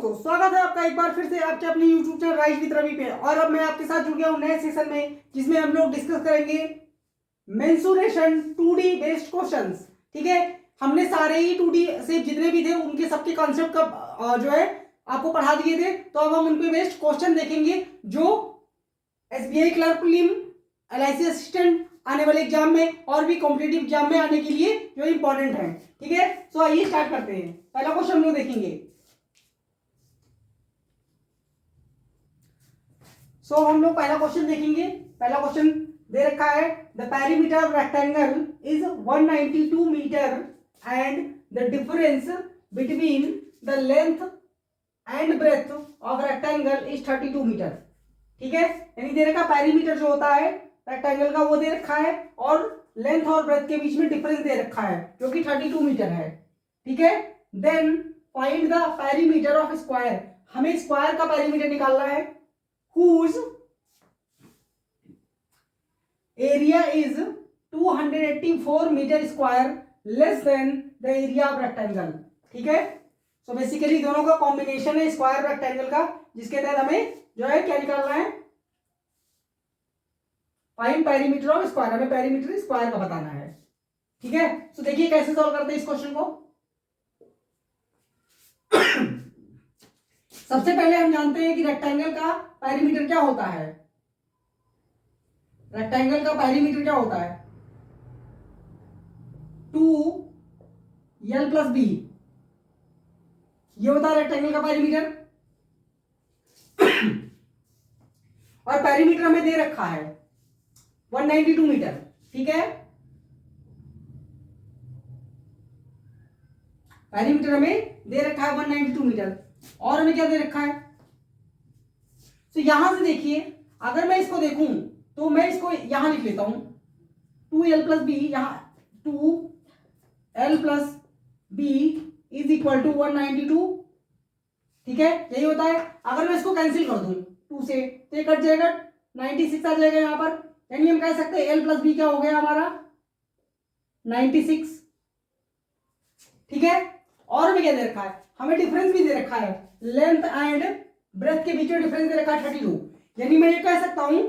दोस्तों, स्वागत है आपका एक बार फिर से आपके अपने YouTube channel rise with Ravi पे। और अब मैं आपके साथ जुड़ गया हूँ नए सेशन में, जिसमें हम लोग डिस्कस करेंगे मेंसुरेशन 2D बेस्ड क्वेश्चंस। ठीक है, हमने सारे ही 2D से जितने भी थे उनके सबके कॉन्सेप्ट का जो है आपको पढ़ा दिए थे। तो अब हम उन पे बेस्ड क्वेश्चन देखेंगे जो SBI clerk prelim, LIC assistant आने वाले एग्जाम में और भी कॉम्पिटिटिव एग्जाम में आने के लिए जो इंपॉर्टेंट है। ठीक है, सो आइए स्टार्ट करते हैं। पहला क्वेश्चन हम लोग देखेंगे। हम लोग पहला क्वेश्चन देखेंगे। पहला क्वेश्चन दे रखा है, the perimeter of rectangle is 192 metre and the difference between the length and breadth of rectangle is 32 metre. ठीक है, यानी दे रखा पेरीमीटर जो होता है रेक्टेंगल का वो दे रखा है और लेंथ और ब्रेथ के बीच में डिफरेंस दे रखा है जो कि 32 मीटर है। ठीक है, then find the perimeter of square. हमें स्क्वायर का पेरीमीटर निकालना है whose area is 284 meter square less than the area of rectangle। ठीक है, सो बेसिकली दोनों का कॉम्बिनेशन है स्क्वायर रेक्टेंगल का, जिसके तहत हमें जो है क्या निकालना है, फाइंड पेरीमीटर ऑफ स्क्वायर। हमें पेरीमीटर स्क्वायर का बताना है। ठीक है, सो देखिए कैसे सॉल्व करते हैं इस क्वेश्चन को। सबसे पहले हम जानते हैं कि रेक्टेंगल का पेरीमीटर क्या होता है। रेक्टेंगल का पेरीमीटर क्या होता है, 2l + b। ये होता है रेक्टेंगल का पेरीमीटर। और पेरीमीटर हमें दे रखा है 192 मीटर। ठीक है, पेरीमीटर हमें दे रखा है 192 मीटर। और हमें क्या दे रखा है, तो यहां से देखिए, अगर मैं इसको देखूं तो मैं इसको यहां लिख लेता हूं 2l + b। यहां 2l + b is equal to 192। ठीक है, यही होता है। अगर मैं इसको कैंसिल कर दूं 2 से तो ये कट जाएगा, 96 आ जाएगा यहां पर। यानी हम कह सकते हैं l + b क्या हो गया हमारा 96। ठीक है, और हमें क्या दे रखा है, हमें डिफरेंस भी दे रखा है, लेंथ एंड ब्रेथ के बीच में डिफरेंस दे रखा है 32। यानी मैं ये कह सकता हूं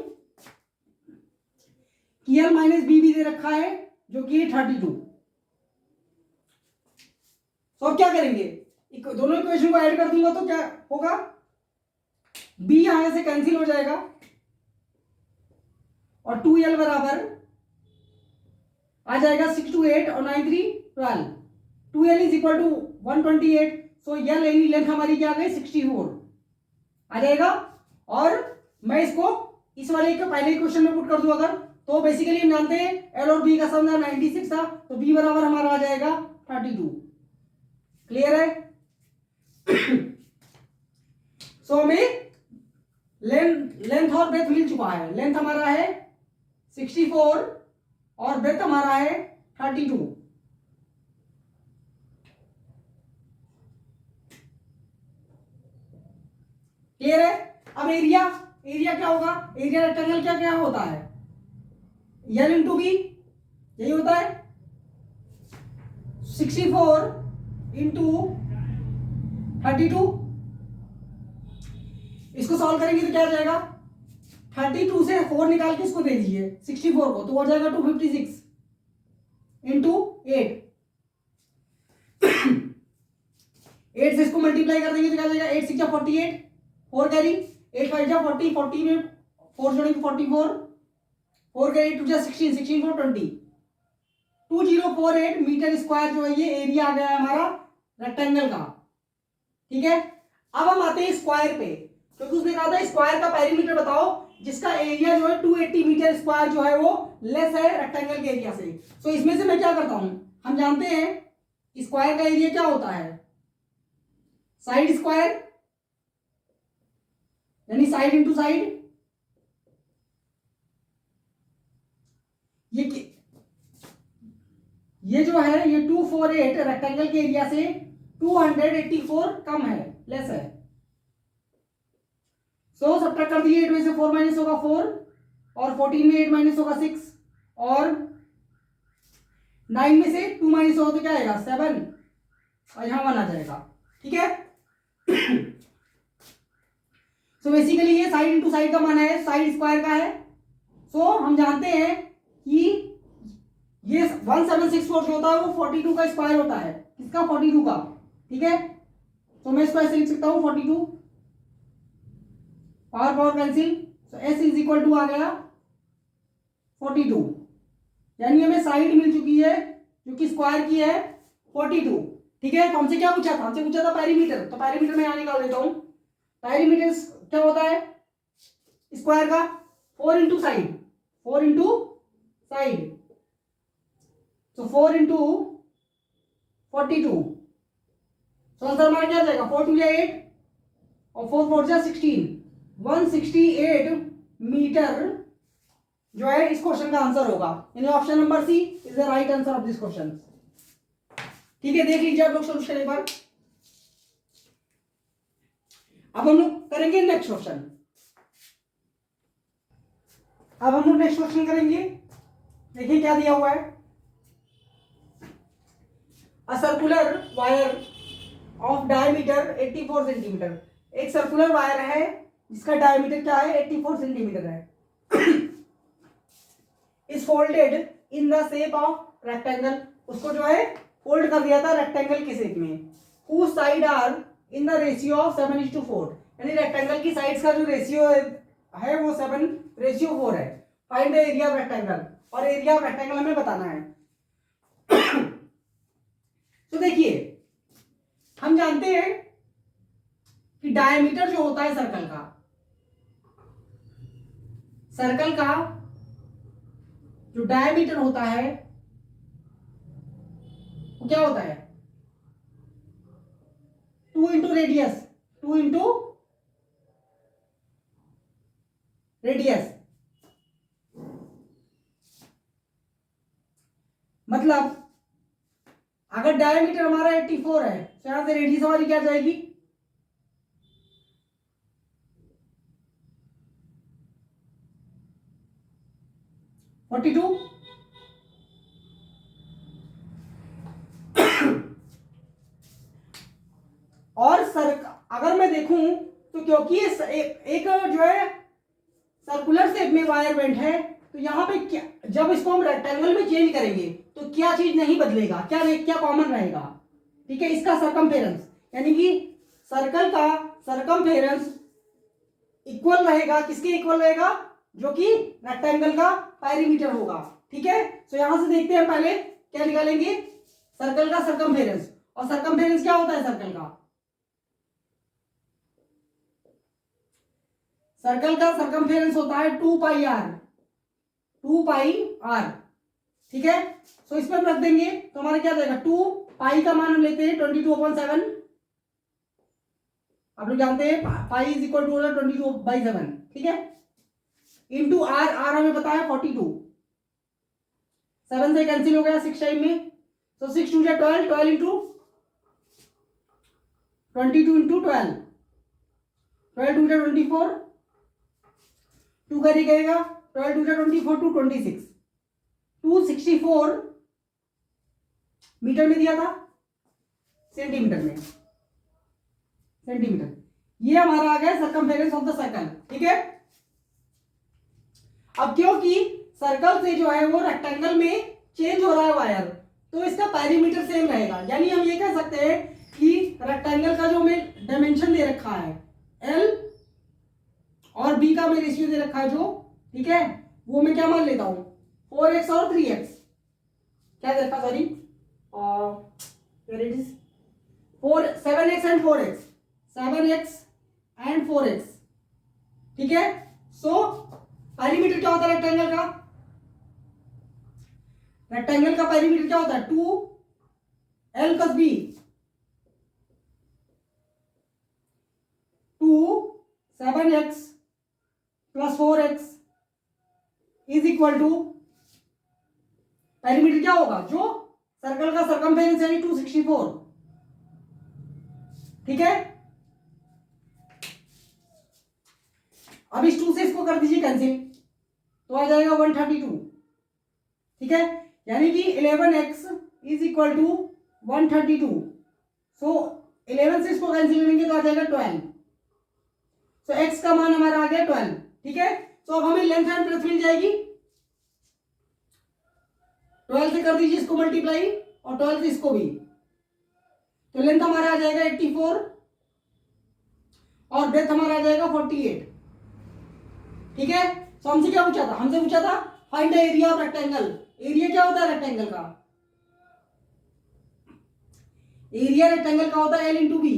कि l - b भी दे रखा है जो कि 32। तो अब क्या करेंगे, दोनों इक्वेशन को ऐड कर दूंगा तो क्या होगा, b यहां से कैंसिल हो जाएगा और 2l बराबर आ जाएगा 6 2 8 और 9 3 12। 2l is equal to 128। So l यानी लेंथ हमारी क्या आ गई 64 आ जाएगा। और मैं इसको इस वाले के पहले क्वेश्चन में पुट कर दूं अगर, तो बेसिकली हम जानते हैं l और b का सम 96 था, तो b बराबर हमारा आ जाएगा 32। क्लियर है। सो हमें लेंथ और ब्रेथ मिल चुका है। लेंथ हमारा है 64 और ब्रेथ हमारा है 32। क्लियर है। अब एरिया क्या होगा, एरिया रेक्टेंगल क्या क्या होता है, l × b यही होता है 64 × 32। इसको सॉल्व करेंगे तो क्या आ जाएगा, 32 से 4 निकाल के इसको दे दीजिए 64 को, तो हो जाएगा 256 × 8। 8 से इसको मल्टीप्लाई कर देंगे तो क्या आ जाएगा, 8 6 48, 4 कैरी, 8 5 40, 40 में 4 जोड़ेंगे 44, 4 कैरी 2 16, 16 4 20, 2048 मीटर स्क्वायर जो है ये एरिया आ गया है हमारा रेक्टेंगल का। ठीक है, अब हम आते हैं स्क्वायर पे, क्योंकि उसने कहा था स्क्वायर का पेरीमीटर बताओ जिसका एरिया जो है 280 मीटर स्क्वायर जो है वो लेस है रेक्टेंगल के एरिया से। सो इसमें से मैं क्या करता हूं, हम जानते हैं स्क्वायर का एरिया क्या होता है, साइड स्क्वायर यानी साइड इंटू साइड। ये जो है ये 248 रेक्टेंगल के एरिया से 284 कम है, लेस है। सो सब्ट्रैक्ट कर दिए, 8 में से 4 माइनस होगा 4 और 14 में 8 माइनस होगा 6 और 9 में से 2 माइनस होगा तो क्या आएगा 7 और यहां 1 आ जाएगा। ठीक है, सो बेसिकली ये साइड इंटू साइड का मान है, साइड स्क्वायर का है। सो हम जानते हैं कि ये 1764 जो होता है वो 42 का स्क्वायर होता है। किसका? 42 का। ठीक है, तो मैं इसको ऐसे लिख सकता हूं 42, power power cancel, so s is equal to आ गया 42, यानी हमें साइड मिल चुकी है जो कि स्क्वायर की है 42। ठीक है, तो हमसे क्या पूछा था? हमसे पूछा था पैरीमीटर, तो पैरीमीटर मैं यहाँ निकाल देता हूं। पैरीमीटर क्या होता है स्क्वायर का? 4 इंटू साइड, 4 इंटू साइड, तो 4 इंटू 42, तो आंसर हमारा क्या जाएगा? 4 टू 8 और 4 4 जा 16, 168 मीटर जो है इस क्वेश्चन का आंसर होगा। यानी option number C is the right answer of this question. ठीक है, देख लीजिए आप लोग सोल्यूशन एक बार। अब हम लोग करेंगे नेक्स्ट क्वेश्चन। अब हम लोग नेक्स्ट क्वेश्चन करेंगे। देखिए क्या दिया हुआ है। A circular wire of diameter 84 centimetre. एक सर्कुलर वायर है जिसका डायमीटर क्या है? 84 सेंटीमीटर है। Is folded in the shape of rectangle. उसको जो है फोल्ड कर दिया था रेक्टेंगल के शेप में। Who side are in the ratio of 7:4, यानी रेक्टेंगल की साइड्स का जो रेशियो है वो 7:4 है। Find the area of rectangle, और एरिया ऑफ रेक्टेंगल हमें बताना है। तो देखिए हम जानते हैं कि डायमीटर जो होता है सर्कल का जो डायमीटर होता है वो क्या होता है? 2 इंटू रेडियस, 2 इंटू रेडियस। मतलब अगर डायमीटर हमारा 84 है तो यहां से रेडियस हमारी क्या जाएगी? 42। और अगर मैं देखूं तो क्योंकि ये एक जो है सर्कुलर शेप में वायर बेंट है, तो यहाँ पे क्या, जब इसको हम रेक्टेंगल में चेंज करेंगे तो क्या चीज नहीं बदलेगा? क्या कॉमन रहेगा? ठीक है, इसका सरकमफेरेंस, यानी कि सर्कल का सरकमफेरेंस इक्वल रहेगा। किसके इक्वल रहेगा? जो कि रेक्टेंगल का पेरीमीटर होगा। ठीक है, तो यहां से देखते हैं पहले क्या निकालेंगे? सर्कल का सरकमफेरेंस। और सरकमफेरेंस क्या होता है सर्कल का? सर्कल का सरकमफेरेंस होता है 2 पाई आर, 2 पाई आर। ठीक है, सो इस पर रख देंगे तो हमारा क्या जाएगा? 2 पाई का मान हम लेते हैं 22/7। आप लोग जानते हैं पाई इज इक्वल टू 22/7। ठीक है, इंटू आर, आर हमें पता है 42, 7 से कैंसिल हो गया 6 टाइम में, तो 6 2 12, 12 इंटू 22 इंटू 12, 12 2 24, 2 करी गएगा, 12 2 24, 226, 264 मीटर में दिया था, सेंटीमीटर में, सेंटीमीटर। ये हमारा आ गया सरकमफेरेंस ऑफ द सर्कल। ठीक है, अब क्योंकि सर्कल से जो है वो रेक्टेंगल में चेंज हो रहा है वायर, तो इसका पेरीमीटर सेम रहेगा। यानी हम ये कह सकते हैं कि रेक्टेंगल का जो हमें डायमेंशन दे रखा है एल और बी का हमें रेशियो दे रखा है जो, ठीक है, वो मैं क्या मान लेता हूं 4x और 3x। क्या दे रखा? Sorry, where it is 7x and 4x, 7x and 4x। ठीक है, सो पेरीमीटर क्या होता है रेक्टेंगल का? रेक्टेंगल का पेरीमीटर क्या होता है? 2l + b, 7x + 4x is equal to, perimeter क्या होगा? जो सर्कल का सरकमफेरेंस यानी 264। ठीक है, अब इस 2 से इसको कर दीजिए कैंसिल, तो आ जाएगा 132। ठीक है, यानी कि 11x इज इक्वल टू 132। सो 11 से इसको कैंसिल करेंगे तो आ जाएगा 12। सो x का मान हमारा आ गया 12। ठीक है, तो अब हमें लेंथ एंड ब्रेथ मिल जाएगी। 12 से कर दीजिए इसको मल्टीप्लाई और 12 से इसको भी, तो लेंथ हमारा आ जाएगा 84 और ब्रेथ हमारा आ जाएगा 48। ठीक है, तो हमसे क्या पूछा था? हमसे पूछा था find the area of rectangle. Area क्या होता है रेक्टेंगल का? एरिया रेक्टेंगल का होता है L इंटू बी।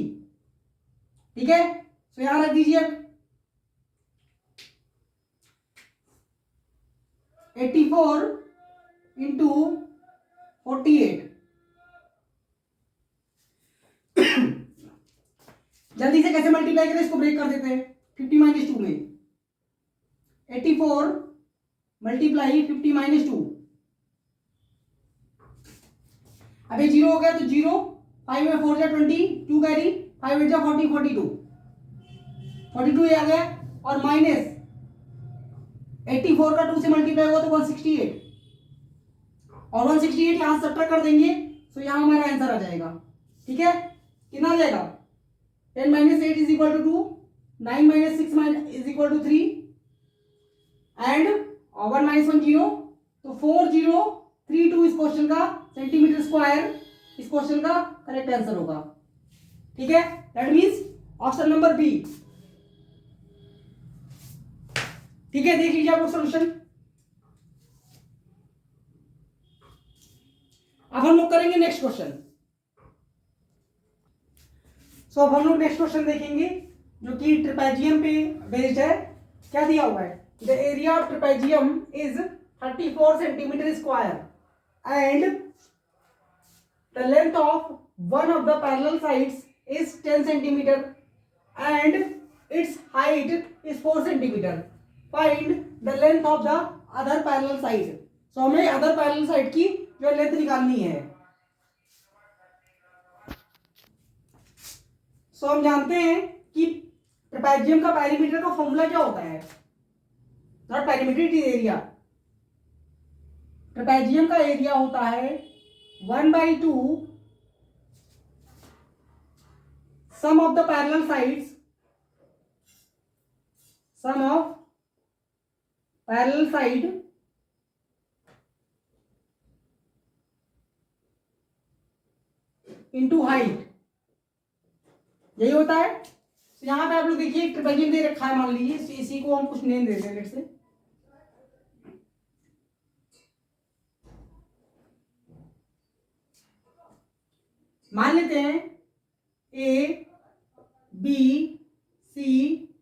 ठीक है, तो यहां रख दीजिए 84 इंटू 48। जल्दी से कैसे मल्टीप्लाई करें, इसको ब्रेक कर देते हैं 50 माइनस 2 में। 84 मल्टीप्लाई 50 माइनस 2, अभी 0 हो गया तो 0, 5 में 4 जा 20, 2 कैरी, 5 8 जा 40, 42 ये आ गया, और माइनस 84 का 2 से मल्टीप्लाई हुआ तो 168, और 168 यहां से सब्ट्रैक्ट कर देंगे तो यहां हमारा आंसर आ जाएगा। ठीक है, कितना आ जाएगा? 10 minus 8 is equal to 2, 9 minus 6 is equal to 3, and 1 minus 1 0, तो 4032 इस क्वेश्चन का सेंटीमीटर स्क्वायर इस क्वेश्चन का करेक्ट आंसर होगा। ठीक है, that means option number B. ठीक है, देख लीजिए आप लोग सॉल्यूशन। अब हम लोग करेंगे नेक्स्ट क्वेश्चन। सो अब हम लोग नेक्स्ट क्वेश्चन देखेंगे जो कि ट्रिपेजियम पे बेस्ड है। क्या दिया हुआ है? The area of trapezium is 34 centimetre square and the length of one of the parallel sides is 10 centimetre and its height is 4 centimetre. Find the length of the other parallel side. So हमें other parallel side की जो length निकालनी है। सो हम जानते हैं कि trapezium का पेरीमीटर का फॉर्मूला क्या होता है? Not perimeter, it is area. Trapezium का एरिया होता है 1/2 sum of the parallel sides, sum of parallel side into height, यही होता है। तो यहां पे आप लोग देखिए ट्रिपेजियम दे रखा है, मान लीजिए इसी को हम कुछ नेम देते हैं लेट्स से। मान लेते हैं ए बी सी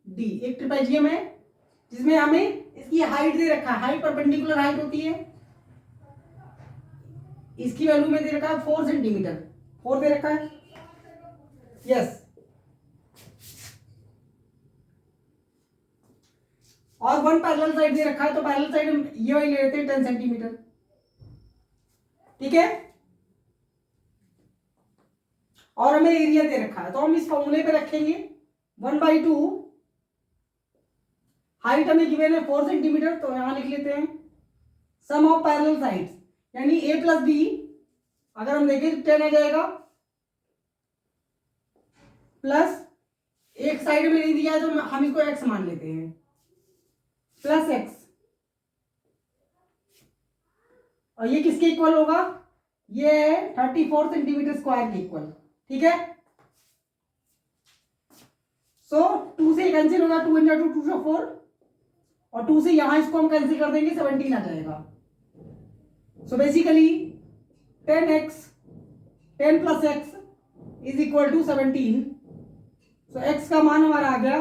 डी एक ट्रिपेजियम है जिसमें हमें इसकी हाइट दे रखा है, हाइट परपेंडिकुलर हाइट होती है। इसकी वैल्यू में दे रखा है 4 सेंटीमीटर, 4 दे रखा है, यस। और 1 पैरेलल साइड दे रखा है, तो पैरेलल साइड ये वाली ले लेते हैं 10 सेंटीमीटर। ठीक है, और हमें एरिया दे रखा है, तो हम इस फॉर्मूले पे रखेंगे 1/2, हाइट हमें गिवन है 4 सेंटीमीटर, तो यहां लिख लेते हैं सम ऑफ पैरेलल साइड्स, यानी ए प्लस बी अगर हम देखें 10 आ जाएगा, प्लस एक साइड में नहीं दिया है तो हम इसको एक्स मान लेते हैं, प्लस एक्स, और ये किसके इक्वल होगा? ये है 34 सेंटीमीटर स्क्वायर के इक्वल। ठीक है, सो 2 से कैंसिल होगा, 2 इंटू 2 2 4, और 2 से यहां इसको हम कैंसिल कर देंगे, 17 आ जाएगा। So basically 10 plus x is equal to 17। So x का मान हमारा आ गया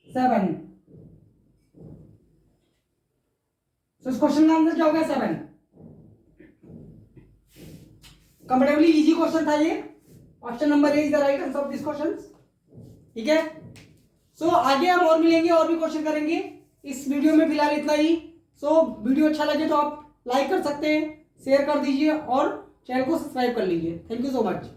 7। सो इस क्वेश्चन का आंसर क्या हो गया? 7। कंफर्टेबली इजी क्वेश्चन था ये। Option number A is the right answer of this question. ठीक है, सो आगे हम और मिलेंगे और भी क्वेश्चन करेंगे। इस वीडियो में फिलहाल इतना ही। सो वीडियो अच्छा लगे तो आप लाइक कर सकते हैं, शेयर कर दीजिए और चैनल को सब्सक्राइब कर लीजिए। Thank you so much.